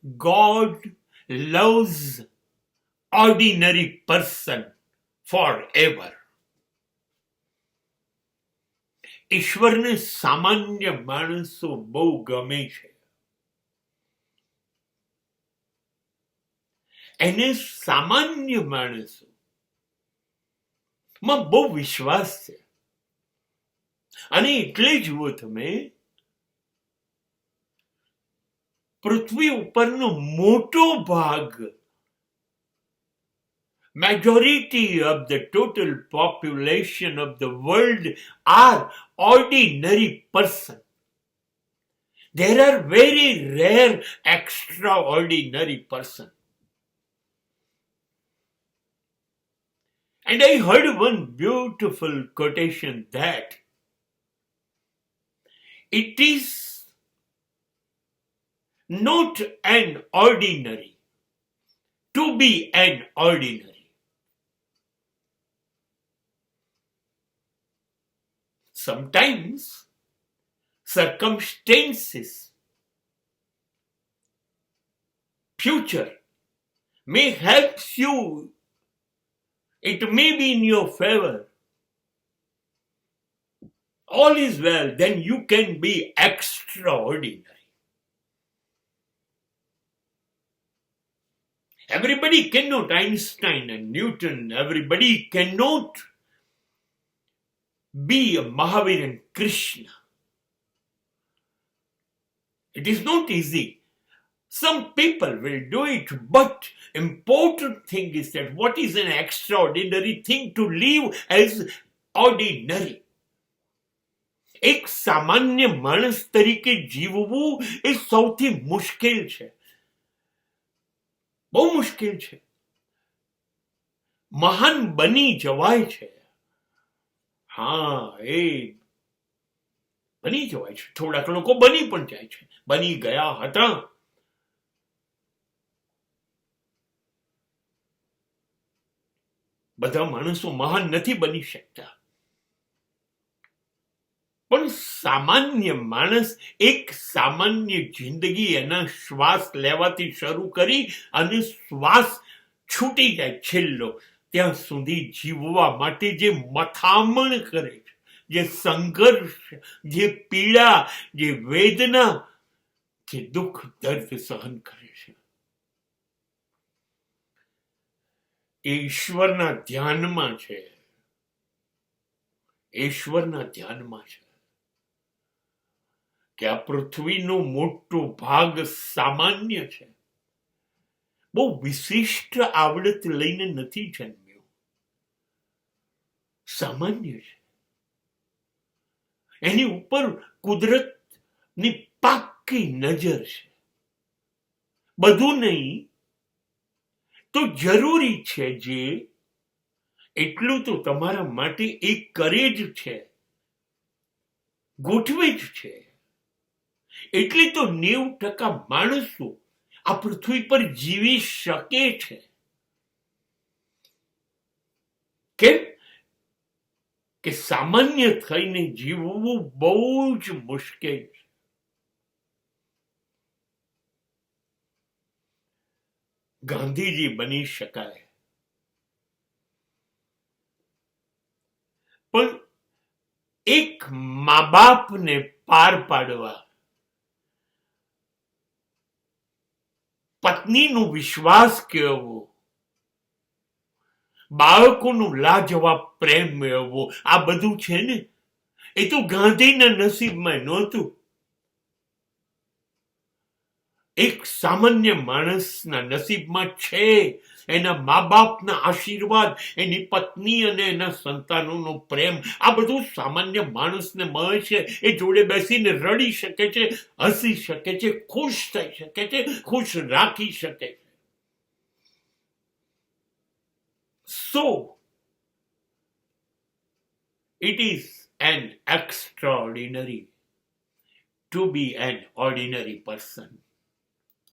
God loves ordinary person forever. ઈશ્વરને સામાન્ય માણસો બહુ ગમે છે. એને સામાન્ય માણસો માં બહુ વિશ્વાસ છે. અને એટલે જુઓ તમે, પૃથ્વી ઉપરનો મોટો ભાગ, majority of the total population of the world are ordinary person. There are very rare extraordinary person. And I heard one beautiful quotation that it is not an ordinary to be an ordinary. Sometimes circumstances, future may help you. It may be in your favor. All is well, then you can be extraordinary. Everybody cannot, Einstein and Newton, everybody cannot be a Mahavir and Krishna. It is not easy. Some people will do it, but important thing is that what is an extraordinary thing to live as ordinary. એક સામાન્ય માણસ તરીકે જીવવું એ સૌથી મુશ્કેલ છે. બહુ મુશ્કેલ છે. મહાન બની જવાય છે. હા, એ બની જવાય છે. થોડાક લોકો બની પણ જાય છે, બની ગયા હતા. બધા માણસો મહાન નથી બની શકતા. પણ સામાન્ય માણસ એક સામાન્ય જિંદગી એના શ્વાસ લેવાથી શરૂ કરી અને શ્વાસ છૂટી જાય છેલ્લો ત્યાં સુધી જીવવા માટે જે મથામણ કરે છે, જે સંઘર્ષ, જે પીડા, જે વેદના, જે દુઃખ દર્દ સહન કરે છે, એ ઈશ્વરના ધ્યાનમાં છે. ઈશ્વરના ધ્યાનમાં છે કે આ પૃથ્વીનો મોટો ભાગ સામાન્ય છે. બહુ વિશિષ્ટ આવડત લઈને નથી જન્મ્યો. સામાન્ય છે. એની ઉપર કુદરતની પાક્કી નજર છે. બધું નહીં તો જરૂરી છે, જે એટલું તો તમારા માટે એ કરે જ છે, ગોઠવે જ છે. એટલે તો 90% માણસો આ પૃથ્વી પર જીવી શકે છે. કેમ કે સામાન્ય થઈને જીવવું બહુ જ મુશ્કેલ છે. ગાંધીજી બની શકાય, પણ એક મા બાપને પાર પાડવા, પત્નીનો વિશ્વાસ કેળવવો, બાળકોનું લાજવાબ પ્રેમ મેળવવો, આ બધું છે ને, એ તો ગાંધીના નસીબમાં નહોતું. એક સામાન્ય માણસના નસીબમાં છે. એના મા બાપના આશીર્વાદ, એની પત્ની અને એના સંતાનોનો પ્રેમ, આ બધું સામાન્ય માણસને મળે છે. એ જોડે બેસીને રડી શકે છે, હસી શકે છે, ખુશ થઈ શકે છે, ખુશ રાખી શકે છે. So it is an extraordinary to be an ordinary person.